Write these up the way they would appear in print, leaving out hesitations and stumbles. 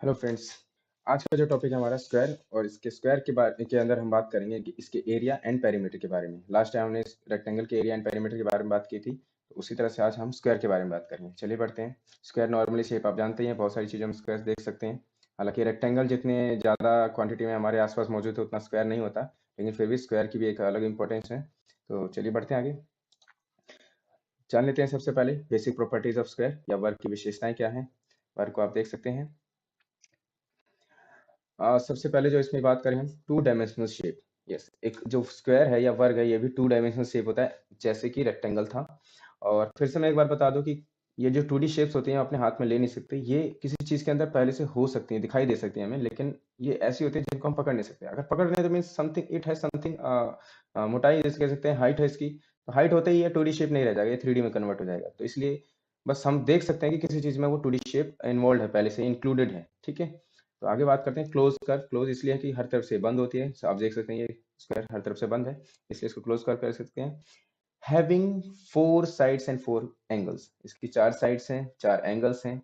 Hello friends. आज का जो टॉपिक है हमारा स्क्वायर, और इसके स्क्वायर के बारे के अंदर हम बात करेंगे कि इसके एरिया एंड पेरीमीटर के बारे में। लास्ट टाइम हमने रेक्टेंगल के एरिया एंड पेरीमीटर के बारे में बात की थी, तो उसी तरह से आज हम स्क्वायर के बारे में बात करेंगे। चलिए बढ़ते हैं। स्क्वायर नॉर्मली शेप आप जानते हैं, बहुत सारी चीज़ें हम स्क्वायर देख सकते हैं। हालांकि रेक्टेंगल जितने ज़्यादा क्वांटिटी में हमारे आसपास मौजूद है उतना स्क्वायर नहीं होता, लेकिन फिर भी स्क्वायर की भी एक अलग इंपॉर्टेंस है। तो चलिए बढ़ते हैं आगे, जान लेते हैं सबसे पहले बेसिक प्रॉपर्टीज ऑफ स्क्वायर या वर्ग की विशेषताएं क्या हैं। वर्ग को आप देख सकते हैं। सबसे पहले जो इसमें बात करें हम, टू डायमेंशनल शेप। यस, एक जो स्क्वायर है या वर्ग है ये भी टू डायमेंशनल शेप होता है, जैसे कि रेक्टेंगल था। और फिर से मैं एक बार बता दूं कि ये जो 2D शेप्स होती हैं हम अपने हाथ में ले नहीं सकते। ये किसी चीज के अंदर पहले से हो सकती हैं, दिखाई दे सकती हैं हमें, लेकिन ये ऐसी होती है जिनको हम पकड़ नहीं सकते। अगर पकड़ रहे हैं तो मीन समथिंग इट है समथिंग, मोटाई जैसे कह सकते हैं, हाइट है इसकी, तो हाइट होते ही ये 2D शेप नहीं रह जाएगा, ये 3D में कन्वर्ट हो जाएगा। तो इसलिए बस हम देख सकते हैं कि किसी चीज में वो 2D शेप इन्वॉल्व है, पहले से इंक्लूडेड है। ठीक है, तो आगे बात करते हैं क्लोज कर। क्लोज इसलिए है कि हर तरफ से बंद होती है, so आप देख सकते हैं ये स्क्वायर हर तरफ से बंद है, इसलिए इसको क्लोज कर कर सकते हैं। Having four sides and four angles, इसकी चार साइड्स हैं, चार एंगल्स हैं।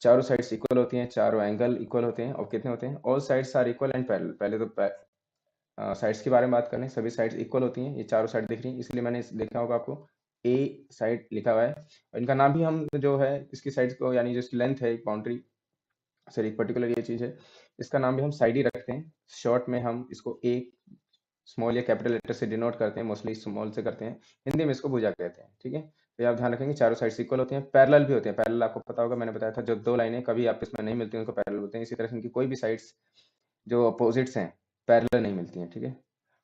चारों साइड्स इक्वल होती हैं, चारों एंगल इक्वल होते हैं। और कितने होते हैं? All sides are equal and parallel. पहले तो साइड्स के बारे में बात करें, सभी साइड्स इक्वल होती हैं। ये चारों साइड दिख रही हैं, इसलिए मैंने देखा होगा आपको ए साइड लिखा हुआ है। और इनका नाम भी हम जो है इसकी साइड्स को, यानी जो लेंथ है, एक बाउंड्री, सर एक पर्टिकुलर ये चीज है, इसका नाम भी हम साइड ही रखते हैं। शॉर्ट में हम इसको ए स्मॉल या कैपिटल लेटर से डिनोट करते हैं, मोस्टली स्मॉल से करते हैं। हिंदी में इसको भुजा कहते हैं। ठीक है, तो ये आप ध्यान रखेंगे, चारों साइड इक्वल होती हैं। पैरेलल भी होते हैं। पैरेलल आपको पता होगा, मैंने बताया था, जो दो लाइनें कभी आपस में नहीं मिलती उनको पैरेलल बोलते हैं। इसी तरह से इनकी कोई भी साइड्स जो अपोजिट्स हैं पैरेलल नहीं मिलती हैं। ठीक है,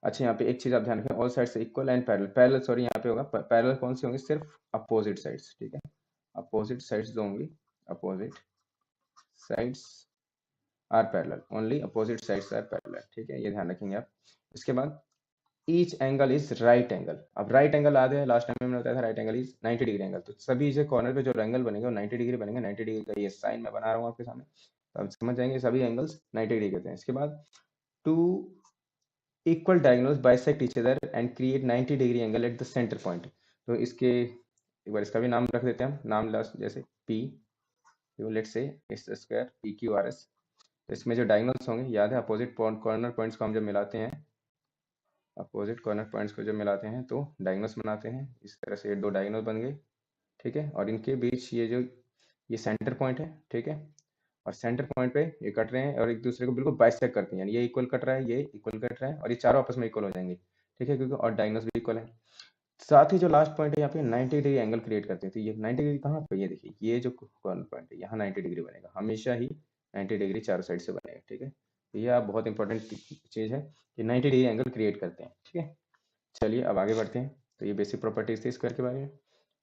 अच्छा यहाँ पे एक चीज आप ध्यान रखें, ऑल साइड से equal and parallel. Parallel sorry यहाँ पे होगा पैरेलल कौन सी होंगी? सिर्फ अपोजिट साइड्स। ठीक है, अपोजिट साइड्स जो होंगी, opposite sides are parallel, only opposite sides are parallel. ठीक है, ये ध्यान रखेंगे आप। इसके बाद each angle is right angle. अब राइट एंगल याद है, लास्ट टाइम मैंने बताया था, right angle is 90 degree angle. तो सभी जो कॉर्नर पे जो एंगल बनेंगे वो 90 डिग्री बनेंगे। 90 डिग्री का ये साइन मैं बना रहा हूँ आपके सामने, तो आप समझ जाएंगे सभी एंगल्स 90 डिग्री के होते हैं। इसके बाद two equal diagonals bisect each other and create 90 degree angle at the centre point. तो इसके एक बार इसका भी नाम रख देते हैं हम, नाम लास्ट जैसे पी क्यू, लेट्स से इस square P Q R S. तो इसमें जो डायगोनल्स होंगे, याद है अपोजिट कॉर्नर पॉइंट्स को हम जब मिलाते हैं, अपोजिट कॉर्नर पॉइंट्स को जब मिलाते हैं तो डायगोनल्स बनाते हैं। इस तरह से ये दो डायगोनल बन गए। ठीक है, और इनके बीच ये जो ये सेंटर पॉइंट है। ठीक है, और सेंटर पॉइंट पे ये कट रहे हैं और एक दूसरे को बिल्कुल बाइसेक्ट करते हैं, यानी ये इक्वल कट रहा है, ये इक्वल कट रहा है, और ये चारों आपस में इक्वल हो जाएंगे। ठीक है, क्योंकि और डायगोनल्स भी इक्वल है। साथ ही जो लास्ट पॉइंट है यहाँ पे 90 डिग्री एंगल क्रिएट करते हैं। तो ये 90 डिग्री कहाँ पे? ये देखिए, ये जो कॉर्नर पॉइंट है यहाँ 90 डिग्री बनेगा, हमेशा ही 90 डिग्री चारों साइड से बनेगा। ठीक है, तो ये आप बहुत इंपॉर्टेंट चीज है कि 90 डिग्री एंगल क्रिएट करते हैं। ठीक है, चलिए अब आगे बढ़ते हैं। तो ये बेसिक प्रॉपर्टीज थी स्क्वायर के बारे में।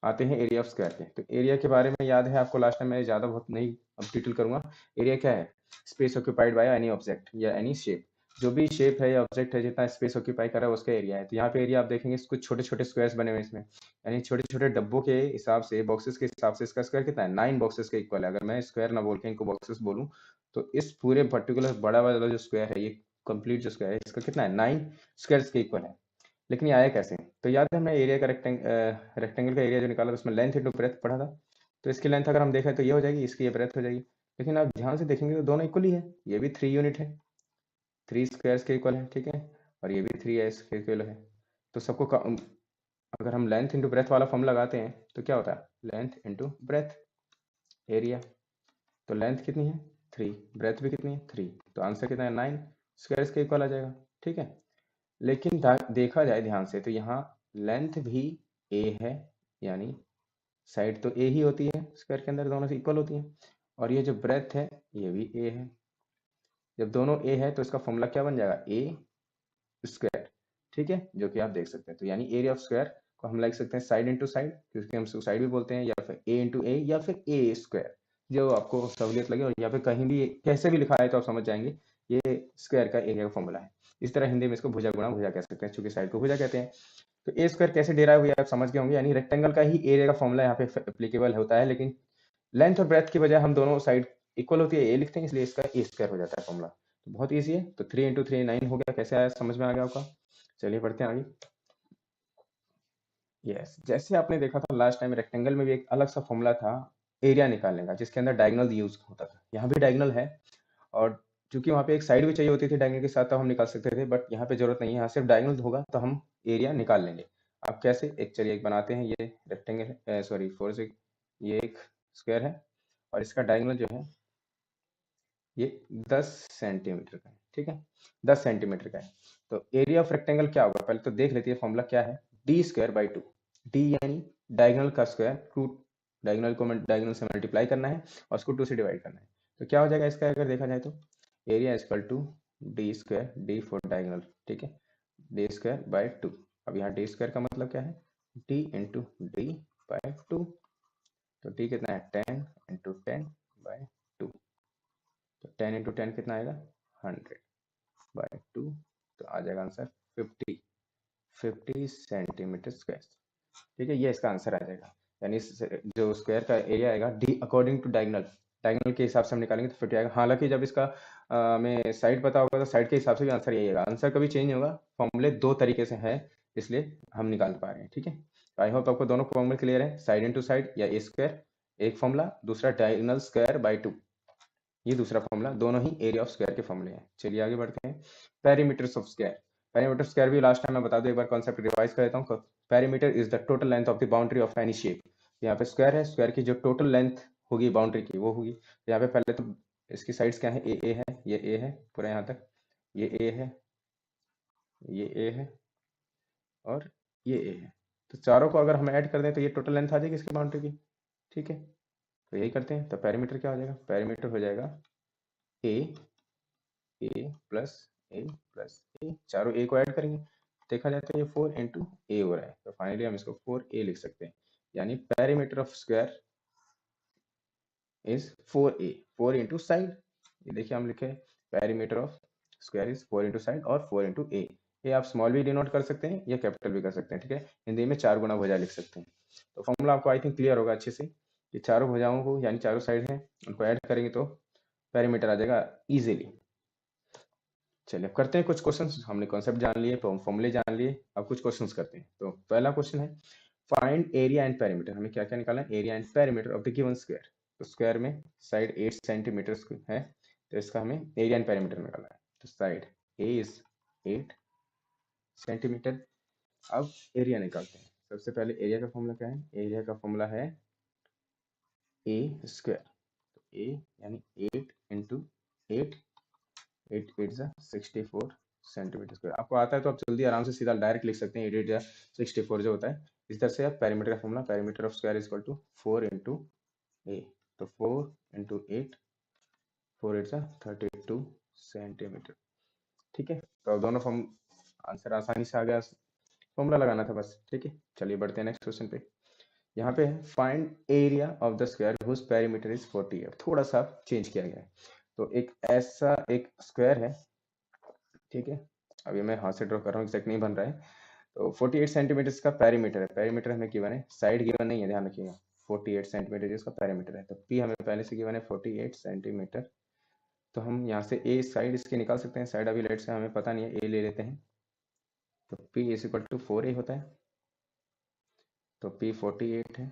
आते हैं एरिया ऑफ स्क्वायर पे। तो एरिया के बारे में याद है आपको, लास्ट टाइम मैं ज़्यादा बहुत नहीं अब डिटेल करूंगा। एरिया क्या है? Space occupied by any object या एनी शेप। जो भी शेप है या ऑब्जेक्ट है, जितना स्पेस ऑक्यूपाई कर रहा है उसका एरिया है। तो यहाँ पे एरिया आप देखेंगे कुछ छोटे छोटे स्क्वायर्स बने हुए हैं इसमें, यानी छोटे छोटे डब्बों के हिसाब से, बॉक्सेस के हिसाब से इसका स्क्वायर कितना है? 9 बॉक्सेस के इक्वल है। अगर मैं स्क्वायर ना बोल के इनको बॉक्सेस बोलूँ, तो इस पूरे पर्टिकुलर बड़ा वाला जो स्क्वायर है, ये कंप्लीट जो स्क्वायर है, इसका कितना है? 9 स्क्वायर्स के इक्वल है। लेकिन ये आया कैसे? तो याद है हमने एरिया का रेक्टेंगल का एरिया जो निकाला था उसमें लेंथ इंटू ब्रेथ पढ़ा था। तो इसकी लेंथ अगर हम देखें तो ये हो जाएगी, इसकी ये ब्रेथ हो जाएगी। लेकिन आप ध्यान से देखेंगे तो दोनों इक्वल ही है। ये भी 3 यूनिट है, 3 स्क्वायर्स के इक्वल है। ठीक है, और ये भी 3 के इक्वल है। तो सबको अगर हम लेंथ इंटू ब्रेथ वाला फॉर्म लगाते हैं तो क्या होता है? Length into breadth area. तो लेंथ कितनी है? 3, ब्रेथ भी कितनी है? 3। तो आंसर कितना है? 9 स्क्वायर्स के इक्वल आ जाएगा। ठीक है, लेकिन देखा जाए ध्यान से तो यहाँ लेंथ भी ए है, यानी साइड तो ए ही होती है स्क्वायर के अंदर, दोनों से इक्वल होती हैं। और ये जो ब्रेथ है ये भी ए है। जब दोनों ए है तो इसका फॉर्मूला क्या बन जाएगा? ए स्क्वायर। ठीक है, जो कि आप देख सकते हैं। तो यानी एरिया ऑफ स्क्वायर को हम लिख सकते हैं साइड इंटू साइड, क्योंकि हम साइड भी बोलते हैं, या फिर ए इंटू ए, या फिर ए स्क्वायर, जो आपको सहूलियत लगे। और या फिर कहीं भी कैसे भी लिखा है तो आप समझ जाएंगे ये स्क्वायर का एरिया का फॉर्मूला है। इस तरह हिंदी में इसको भुजा गुणा भुजा कह सकते हैं, चूंकि साइड को भुजा कहते हैं। तो ए स्क्वायर कैसे डेराइव हुआ आप समझ गए होंगे, यानी रेक्टेंगल का ही एरिया का फॉर्मूला यहाँ पे एप्लीकेबल होता है, लेकिन लेंथ और ब्रेथ की बजाय हम दोनों साइड इक्वल होती है, ए लिखते हैं, इसलिए इसका ए स्क्वायर हो जाता है फॉर्मूला। तो बहुत ईजी है। तो 3 इंटू 3 9 हो गया। कैसे आया? समझ में आ गया आपका? चलिए बढ़ते हैं आगे। यस, जैसे आपने देखा था लास्ट टाइम, रेक्टेंगल में भी एक अलग सा फॉर्मूला था एरिया निकालने का, जिसके अंदर डायगोनल यूज होता था। यहाँ भी डायगोनल है, और चूंकि वहाँ पे एक साइड भी चाहिए होती थी डायगोनल के साथ, तो हम निकाल सकते थे, बट यहाँ पे जरूरत नहीं है, यहाँ सिर्फ डायगोनल होगा तो हम एरिया निकाल लेंगे। अब कैसे, एक चलिए एक बनाते हैं, ये रेक्टेंगल है, सॉरी फोर से, ये एक स्क्वायर है और इसका डायगोनल जो है ये 10 सेंटीमीटर का है, ठीक है, 10 सेंटीमीटर का है। तो एरिया ऑफ रेक्टेंगल क्या होगा, पहले तो देख लेते हैं फॉर्मूला क्या है, D square by two, D यानी डायगोनल का स्क्वायर, टू डायगोनल को डायगोनल से मल्टीप्लाई करना है और उसको 2 से डिवाइड करना है। तो क्या हो जाएगा इसका, अगर देखा जाए तो area equal to D square, D for diagonal, ठीक है, डी स्क्वायर बाय 2। अब यहाँ डी स्क्वायर का मतलब क्या है, डी इंटू डी बाय 2। तो डी कितना है, 10 इंटू 10 बाय 2। तो 10 इंटू 10 कितना आएगा, 100 बाय 2। तो आ जाएगा आंसर 50 सेंटीमीटर स्क्वायर, ठीक है, ये इसका आंसर आ जाएगा। यानी जो स्क्वायर का एरिया आएगा D according to diagonal, diagonal के हिसाब से हम निकालेंगे तो 50 आएगा। हालांकि जब इसका हमें साइड पता होगा तो साइड के हिसाब से भी आंसर यही आएगा, आंसर कभी चेंज नहीं होगा, फॉर्मूले दो तरीके से है इसलिए हम निकाल पा रहे हैं, ठीक है। आई होप आपको दोनों फॉर्मूले क्लियर है, साइड इंटू साइड या ए स्क्वायर एक फॉर्मूला, दूसरा डायगोनल स्क्वायर बाय 2 ये दूसरा फॉर्मूला, दोनों ही एरिया ऑफ स्क्वायर के फॉर्मूले हैं। चलिए आगे बढ़ते हैं, perimeters of square. Perimeter square भी लास्ट टाइम मैं बता दूं, एक बार कॉन्सेप्ट रिवाइज कर देता हूं। Perimeter is the total length of the boundary of any shape. यहाँ पे स्क्वायर है, स्क्वायर की जो टोटल लेंथ होगी बाउंड्री की वो होगी। यहाँ पे पहले तो इसकी साइड्स क्या है, ए है, ये ए है पूरा यहाँ तक, ये ए है, ये ए है और ये ए है। तो चारों को अगर हम ऐड कर दें तो ये टोटल लेंथ आ जाएगी इसकी बाउंड्री की, ठीक है। तो यही करते हैं, तो पेरीमीटर क्या हो जाएगा, पेरीमीटर हो जाएगा ए प्लस ए प्लस ए, चारों ए को ऐड करेंगे, देखा जाए तो ये 4 इंटू ए हो रहा है, तो फाइनली हम इसको 4a लिख सकते हैं। यानी perimeter of square is 4a, 4 into side. ये देखिए हम लिखे perimeter of square is 4 into side और 4 इंटू ए। ये आप स्मॉल भी डिनोट कर सकते हैं या कैपिटल भी कर सकते हैं, ठीक है, हिंदी में 4 गुना भुजा लिख सकते हैं। तो फॉर्मूला आपको आई थिंक क्लियर होगा अच्छे से, ये चारों भुजाओं को यानी चारों साइड हैं उनको ऐड करेंगे तो पेरीमीटर आ जाएगा इजीली। चलिए अब करते हैं कुछ क्वेश्चंस, हमने कॉन्सेप्ट जान लिए, फॉर्मूले जान लिए, अब कुछ क्वेश्चंस करते हैं। तो पहला क्वेश्चन है फाइंड एरिया एंड पेरीमीटर। हमें क्या क्या निकालना है, area and perimeter of the given square. तो स्क्वायर में साइड 8 सेंटीमीटर है, तो इसका हमें एरिया एंड पेरीमीटर निकालना है। तो साइड ए इज 8 सेंटीमीटर। अब एरिया निकालते हैं। सबसे पहले एरिया का फॉर्मूला क्या है, एरिया का फॉर्मूला है ए स्क्वायर। तो ए यानी 8 इंटू 8, 8 8 जा 64 सेंटीमीटर स्क्वायर। आपको आता है तो आप जल्दी आराम से सीधा डायरेक्ट लिख सकते हैं, 8 8 जा 64 जो होता है। इस तरह से आप पेरीमीटर का formula, perimeter of square is equal to 4 into a, तो 4 इंटू 8, 4 8 जा 32 सेंटीमीटर, ठीक है। तो अब दोनों फॉर्म आंसर आसानी से आ गया, फॉर्मूला लगाना था बस, ठीक है। चलिए बढ़ते हैं नेक्स्ट क्वेश्चन पे। यहाँ पे है find area of the square whose perimeter is 40 है, थोड़ा सा चेंज किया गया है। तो एक ऐसा एक स्क्वायर है, ठीक है, अभी मैं हाथ से ड्रॉ कर रहा हूँ, एग्जैक्ट नहीं बन रहा है। तो 48 सेंटीमीटर का पेरीमीटर है, पेरीमीटर हमें गिवन है, साइड गिवन नहीं है, ध्यान रखिएगा। 48 सेंटीमीटर इसका पेरीमीटर है, तो पी हमें पहले से गिवन है 48 सेंटीमीटर। तो हम यहाँ से ए साइड इसके निकाल सकते हैं, साइड अभी लेट से हमें पता नहीं है, ए ले लेते हैं। तो P is equal to 4a होता है, तो पी 48 है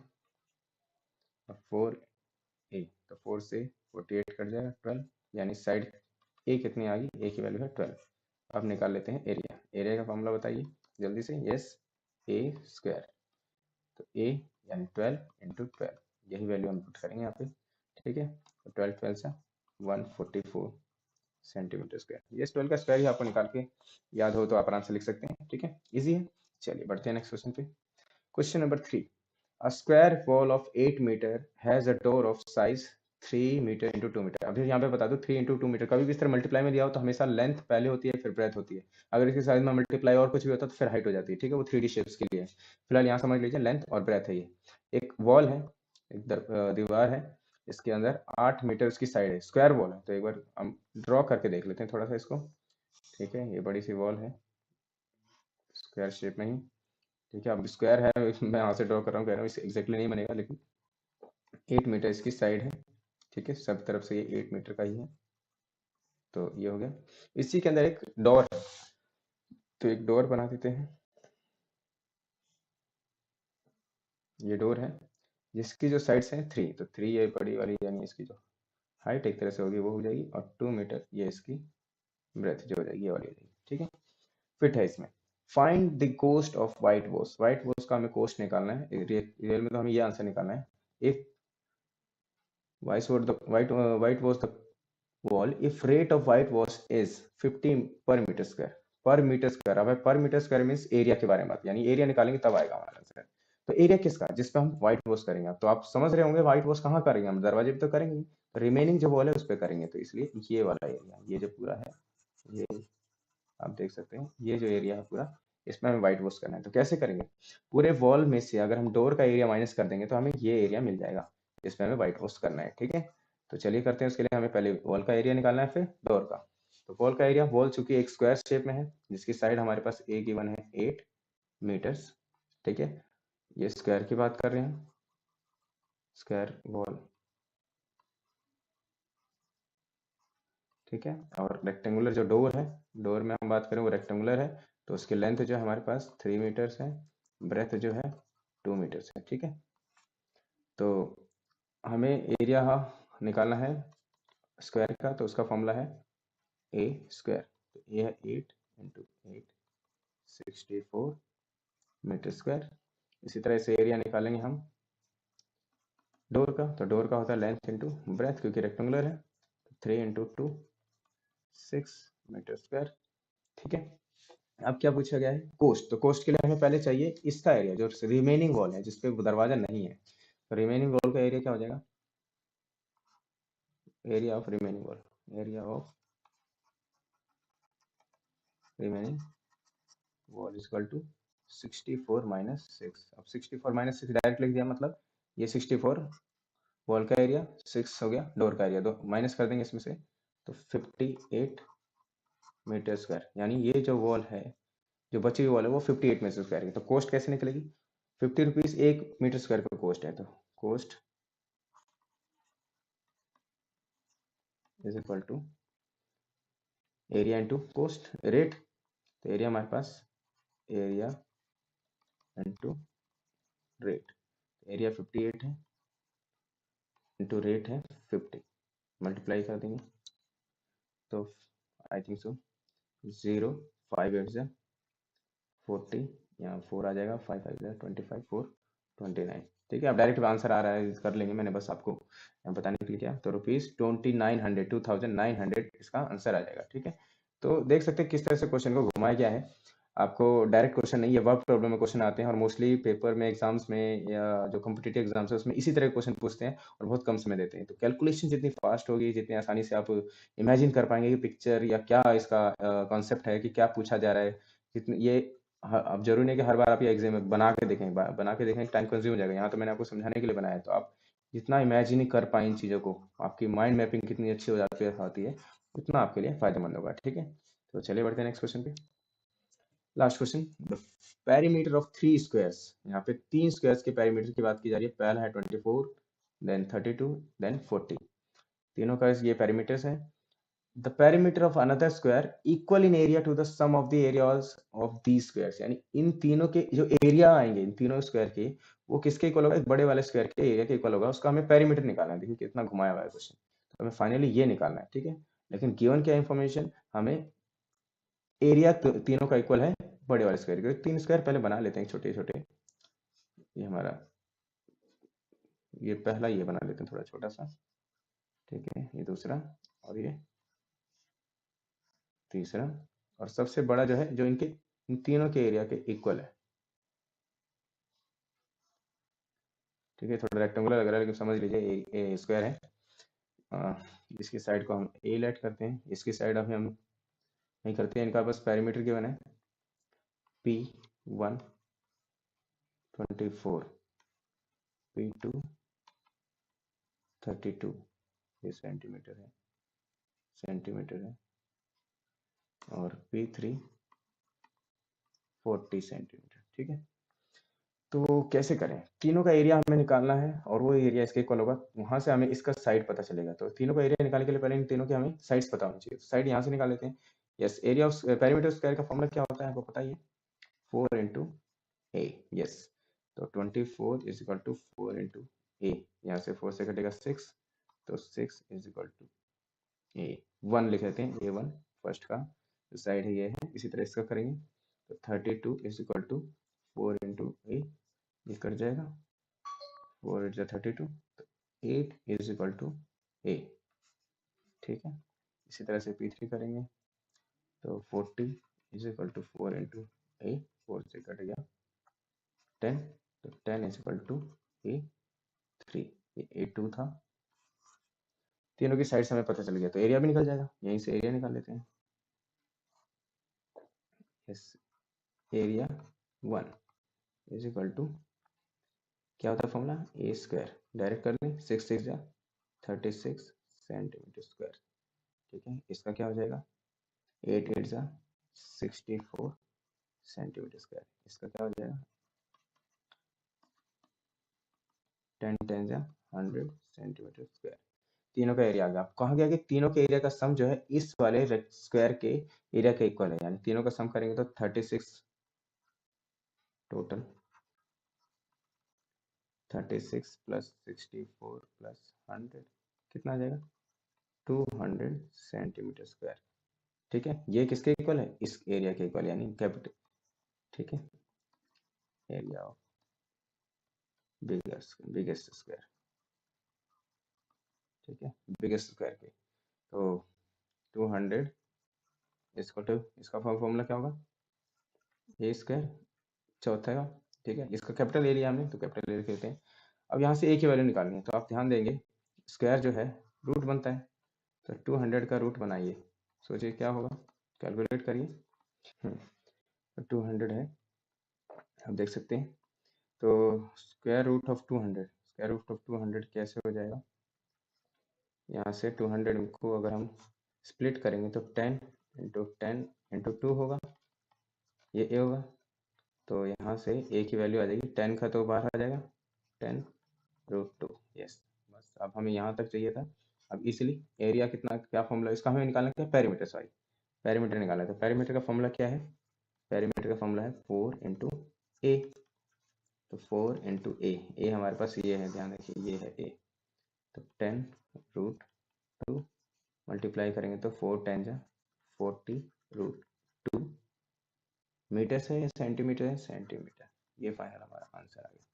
और 4a, तो 4 से 48 कट जाएगा 12, यानी साइड ए कितनी आ गई, ए की वैल्यू है 12। अब निकाल लेते हैं एरिया, एरिया का फॉर्मूला बताइए जल्दी से, यस ए स्क्वायर। तो ए यानी 12 इंटू 12, यही वैल्यू हम पुट करेंगे यहाँ पे, ठीक है। तो 12 12 से 144 सेंटीमीटर स्क्वायर। ये 12 का स्क्वायर ही आपको निकाल के याद हो तो आप आराम से लिख सकते हैं, ठीक है, इजी है। चलिए बढ़ते हैं नेक्स्ट क्वेश्चन पे। Question number 3, a square wall of 8 meter has a door of size 3 metre into 2 metre. अभी यहाँ पे बता दो 3 इंटू 2 मीटर, कभी भी इस तरह मल्टीप्लाई में दिया हो तो हमेशा लेंथ पहले होती है फिर ब्रेथ होती है। अगर इसके साइज में मल्टीप्लाई और कुछ भी होता तो फिर हाइट हो जाती है, ठीक है, वो 3D शेप्स के लिए है। फिलहाल यहाँ समझ लीजिए लेंथ और ब्रेथ है। ये एक वॉल है, एक दीवार है, इसके अंदर 8 मीटर उसकी साइड है, स्क्वायर वॉल है। तो एक बार हम ड्रॉ करके देख लेते हैं थोड़ा सा इसको, ठीक है। ये बड़ी सी वॉल है स्क्वायर शेप में ही, ठीक है। अब स्क्वायर है, मैं यहाँ से ड्रॉ कर रहा हूँ, कह रहा हूँ इसे एग्जैक्टली नहीं बनेगा, लेकिन 8 मीटर इसकी साइड है, ठीक है, सब तरफ से ये 8 मीटर का ही है। तो ये हो गया, इसी के अंदर एक डोर है, तो एक डोर बना देते हैं। ये डोर है जिसकी जो साइड्स हैं 3, तो 3 ये बड़ी वाली यानी इसकी जो हाइट एक तरह से होगी वो हो जाएगी, और 2 मीटर ये इसकी ब्रेथ जो हो जाएगी ये वाली हो जाएगी, ठीक है। फिट है इसमें। Find the cost of white wash, white wash का हमें कोस्ट निकालना है, रियल में तो हमें ये आंसर निकालना है। If white was the wall if rate of white wash is 50 per meter square, पर मीटर स्क्वायर। अब पर मीटर स्क्वायर मींस एरिया के बारे में बात, यानी एरिया निकालेंगे तब आएगा हमारा आंसर। तो एरिया किसका, जिस पे हम व्हाइट वॉश करेंगे। तो आप समझ रहे होंगे व्हाइट वॉश कहाँ करेंगे, हम दरवाजे पे तो करेंगे, तो रिमेनिंग जो वॉल है उस पे करेंगे। तो इसलिए ये वाला एरिया, ये जो पूरा है, ये आप देख सकते हैं, ये जो एरिया है पूरा, इसमें हमें व्हाइट वॉश करना है। तो कैसे करेंगे, पूरे वॉल में से अगर हम डोर का एरिया माइनस कर देंगे तो हमें ये एरिया मिल जाएगा जिसमें हमें व्हाइट वॉश करना है, ठीक है। तो चलिए करते हैं, उसके लिए हमें पहले वॉल का एरिया निकालना है, फिर डोर का। तो वॉल का एरिया, वॉल चूंकि एक स्क्वायर शेप में है जिसकी साइड हमारे पास ए गिवन है 8 मीटर्स, ठीक है। ये स्क्वायर की बात कर रहे हैं, स्क्वायर वॉल, ठीक है। और रेक्टेंगुलर जो डोर है, डोर में हम बात करें वो रेक्टेंगुलर है, तो उसकी लेंथ जो है हमारे पास 3 मीटर्स है, ब्रेथ जो है 2 मीटर्स है, ठीक है। तो हमें एरिया निकालना है स्क्वायर का, तो उसका फॉर्मूला है ए स्क्वायर। तो ये है 8 इंटू 8 64 मीटर स्क्वायर। इसी तरह से एरिया निकालेंगे हम डोर का, तो डोर का होता है लेंथ इंटू ब्रेथ, क्योंकि रेक्टेंगुलर है, 3 इंटू 2 6 मीटर स्क्वायर, ठीक है। अब क्या पूछा गया है, कोस्ट। तो कोस्ट के लिए हमें पहले चाहिए इसका एरिया, जो रिमेनिंग वॉल है जिसपे दरवाजा नहीं है। तो रिमेनिंग वॉल का एरिया क्या हो जाएगा, area of remaining wall, area of remaining wall is equal to 64 minus 6। अब 64 माइनस 6 डायरेक्ट लिख दिया, मतलब ये 64 वॉल का एरिया, 6 हो गया डोर का एरिया, दो माइनस कर देंगे इसमें से, तो 58 मीटर स्क्वायर। यानी ये जो वॉल है, जो बची हुई वॉल है वो 58 मीटर स्क्वायर की। तो कोस्ट कैसे निकलेगी, 50 रुपीज 1 मीटर स्क्वायर का कोस्ट है, तो cost is equal to area into cost rate. तो एरिया हमारे पास, एरिया इंटू रेट, एरिया 58 है इंटू रेट है 50, मल्टीप्लाई कर देंगे तो आई थिंक सो 0 5 8 जा 40, यहाँ 4 आ जाएगा, 5 5 जा 25 4 29, ठीक है। अब डायरेक्ट आंसर आ रहा है, कर लेंगे, मैंने बस आपको बताने के लिए किया। तो रुपीज 2900 इसका आंसर आ जाएगा, ठीक है। तो देख सकते हैं किस तरह से क्वेश्चन को घुमाया गया है। आपको डायरेक्ट क्वेश्चन नहीं, ये वर्क प्रॉब्लम में क्वेश्चन आते हैं, और मोस्टली पेपर में, एग्जाम्स में, या जो कॉम्पिटिटिव एग्जाम्स है उसमें इसी तरह के क्वेश्चन पूछते हैं और बहुत कम समय देते हैं। तो कैलकुलेशन जितनी फास्ट होगी, जितनी आसानी से आप इमेजिन कर पाएंगे कि पिक्चर या क्या इसका कॉन्सेप्ट है, कि क्या पूछा जा रहा है, जितनी ये अब जरूरी नहीं कि हर बार आप ये एग्जाम में बना के देखें, टाइम कंज्यूम हो जाएगा। यहाँ तो मैंने आपको समझाने के लिए बनाया है, तो आप जितना इमेजिन कर पाए इन चीज़ों को, आपकी माइंड मैपिंग कितनी अच्छी हो जाती है, उतना आपके लिए फायदेमंद होगा, ठीक है। तो चलिए बढ़ते हैं नेक्स्ट क्वेश्चन पे। Last question, the perimeter of 3 squares. यहाँ पे 3 स्क्वायर्स के पेरीमीटर की बात की जा रही है। पहला है 24, देन 32, देन 40, तीनों का ये पेरीमीटर्स है। The perimeter of another square equal in area to the sum of the areas of the squares, यानी इन तीनों के जो एरिया आएंगे इन तीनों स्क्वायर के, वो किसके इक्वल होगा, एक बड़े वाले स्क्वायर के एरिया के इक्वल होगा। उसका हमें पेरीमीटर निकालना है। देखिए कितना घुमाया हुआ है क्वेश्चन, तो हमें फाइनली ये निकालना है, ठीक है। लेकिन गिवन क्या इंफॉर्मेशन, हमें एरिया तीनों का इक्वल है बड़े वाले स्क्वायर के। 3 स्क्वायर पहले बना लेते हैं छोटे छोटे, ये हमारा, ये पहला ये बना लेते हैं थोड़ा छोटा सा, ठीक है। ये दूसरा, और ये तीसरा, और सबसे बड़ा जो है, जो इनके इन तीनों के एरिया के इक्वल है, ठीक है। थोड़ा रेक्टेंगुलर लग रहा है लेकिन समझ लीजिए ए स्क्वायर है। इसकी साइड को हम ए लेट करते हैं, इसकी साइड अभी हम नहीं करते हैं। इनका बस पैरामीटर गिवन है P1 24, P2 32, ये सेंटीमीटर है, और P3 40 सेंटीमीटर, ठीक है। तो कैसे करें, तीनों का एरिया हमें निकालना है, और वो एरिया इसके इक्वल होगा, वहां से हमें इसका साइड पता चलेगा। तो तीनों का एरिया निकालने के लिए पहले इन तीनों के हमें साइड्स पता होनी चाहिए। साइड यहाँ से निकाल लेते हैं। Yes, area of perimeter square का फॉर्मूला क्या होता है आपको पता ही है, 4 इंटू ए। यस, तो 24 इज इक्वल टू 4 इंटू ए, यहाँ से 4 से कटेगा 6, तो 6 इज इक्वल टू ए 1 लिख लेते हैं, A1 फर्स्ट का जो साइड है ये है। इसी तरह इसका करेंगे तो 32 इज इक्वल टू 4 इंटू ए, ये कट जाएगा, 4 8 32, तो 8 इज इक्वल टू ए। ठीक है, इसी तरह से P3 करेंगे तो 40 इज इक्वल टू 4 इंटू ए, 4 से कट गया 10, तो 10 इज इक्वल टू A3, ये A2 था। तीनों की साइड से हमें पता चल गया, तो एरिया भी निकल जाएगा, यहीं से एरिया निकाल लेते हैं। Yes, area 1 is equal to क्या होता है फॉर्मूला, ए स्क्वायर, डायरेक्ट कर लें, 6 6 जा 36 सेंटीमीटर स्क्वायर। ठीक है, इसका क्या हो जाएगा, 8 8 जा 64 सेंटीमीटर स्क्वायर। इसका क्या हो जाएगा, 10 10 जा 100 सेंटीमीटर स्क्वायर। तीनों का एरिया आ गया। कहा गया कि तीनों के एरिया का सम जो है इस वाले स्क्वायर के एरिया के इक्वल है, यानी तीनों का सम करेंगे तो 36 टोटल, 36 प्लस 64 प्लस 100 कितना आ जाएगा, 200 सेंटीमीटर स्क्वायर। ठीक है, ये किसके इक्वल है, इस एरिया के इक्वल, यानी कैपिटल। ठीक है, एरिया ऑफ बिगेस्ट स्क्वायर। ठीक है, बिगेस्ट स्क्वायर के, तो 200 इसको टू, इसका फॉर्मूला क्या होगा, ए स्क्वायर चौथा का। ठीक है, इसका कैपिटल एरिया हमने, तो कैपिटल एरिया कहते हैं। अब यहाँ से ए की वैल्यू निकालनी है, तो आप ध्यान देंगे स्क्वायर जो है रूट बनता है, तो 200 का रूट बनाइए, सोचिए क्या होगा, कैलकुलेट करिए। 200 है, आप देख सकते हैं। तो square root of 200, square root of 200 कैसे हो जाएगा, यहाँ से 200 को अगर हम स्प्लिट करेंगे तो 10 इंटू 10 इंटू 2 होगा, ये ए होगा। तो यहाँ से ए की वैल्यू आ जाएगी, 10 का तो बाहर आ जाएगा, 10 रूट 2। यस, बस अब हमें यहाँ तक चाहिए था। अब इसलिए एरिया कितना, क्या फॉर्मूला इसका हमें निकालना, क्या पेरीमीटर, सॉरी पेरीमीटर निकालना है। तो पेरीमीटर का फॉर्मूला क्या है, पेरीमीटर का फॉर्मूला है 4 इंटू ए। तो 4 इंटू ए हमारे पास ये है, ध्यान रखिए ये है ए। तो 10 रूट 2 मल्टीप्लाई करेंगे तो 4 10 जा 40 रूट 2 मीटर से, सेंटीमीटर है, सेंटीमीटर। ये फाइनल हमारा आंसर आ गया।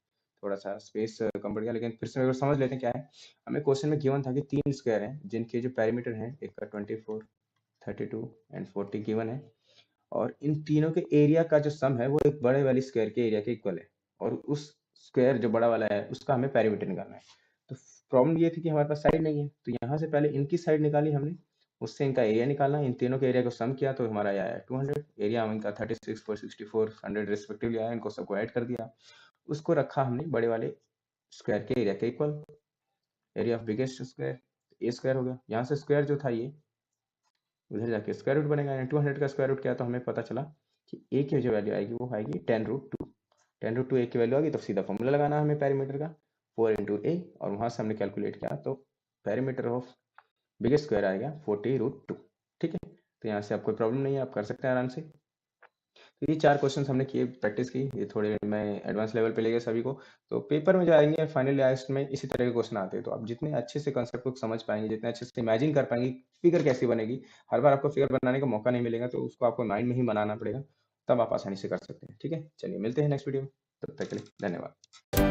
थोड़ा सा स्पेस कम पड़ गया, लेकिन फिर से अगर समझ लेते हैं क्या है। हमें क्वेश्चन में गिवन था कि 3 स्क्वायर हैं जिनके जो पेरीमीटर हैं, एक का 24 32 एंड 40 गिवन है, और इन तीनों के एरिया का जो सम है वो एक बड़े वाली स्क्वायर के एरिया के इक्वल है, और उस स्क्वायर जो बड़ा वाला है उसका हमें पेरीमीटर निकालना है। तो प्रॉब्लम ये थी कि हमारे पास साइड नहीं है, तो यहाँ से पहले इनकी साइड निकाली हमने, उससे इनका एरिया निकालना, इन तीनों के एरिया को सम किया तो हमारा आया 200, एरिया इनका 36 464 100 रिस्पेक्टिवली आया, इनको सबको ऐड कर दिया, उसको रखा हमने बड़े वाले स्क्वायर के एरिया के equal, area of biggest square, A square हो गया। यहाँ से स्क्वायर जो था ये उधर जाके स्क्वायर रूट बनेगा, यानी 200 का स्क्वायर रूट क्या, तो हमें पता चला कि ए की जो वैल्यू आएगी वो आएगी 10 रूट 2। 10 रूट 2 ए की वैल्यू आ गई, तो सीधा फॉर्मूला लगाना है हमें पेरीमीटर का, 4 इंटू ए, और वहां से हमने कैलकुलेट किया तो पेरीमीटर ऑफ बिगेस्ट स्क्वायर आएगा 40 रूट 2। ठीक है, तो यहाँ से आप कोई प्रॉब्लम नहीं है, आप कर सकते हैं आराम से। तो ये 4 क्वेश्चन हमने किए, प्रैक्टिस की, ये थोड़े मैं एडवांस लेवल पे ले गया सभी को। तो पेपर में जो आएंगे फाइनल लास्ट में इसी तरह के क्वेश्चन आते हैं, तो आप जितने अच्छे से कंसेप्ट को समझ पाएंगे, जितने अच्छे से इमेजिन कर पाएंगे फिगर कैसी बनेगी, हर बार आपको फिगर बनाने का मौका नहीं मिलेगा, तो उसको आपको माइंड में ही बनाना पड़ेगा, तब आप आसानी से कर सकते हैं। ठीक है, चलिए मिलते हैं नेक्स्ट वीडियो में, तब तक के लिए धन्यवाद।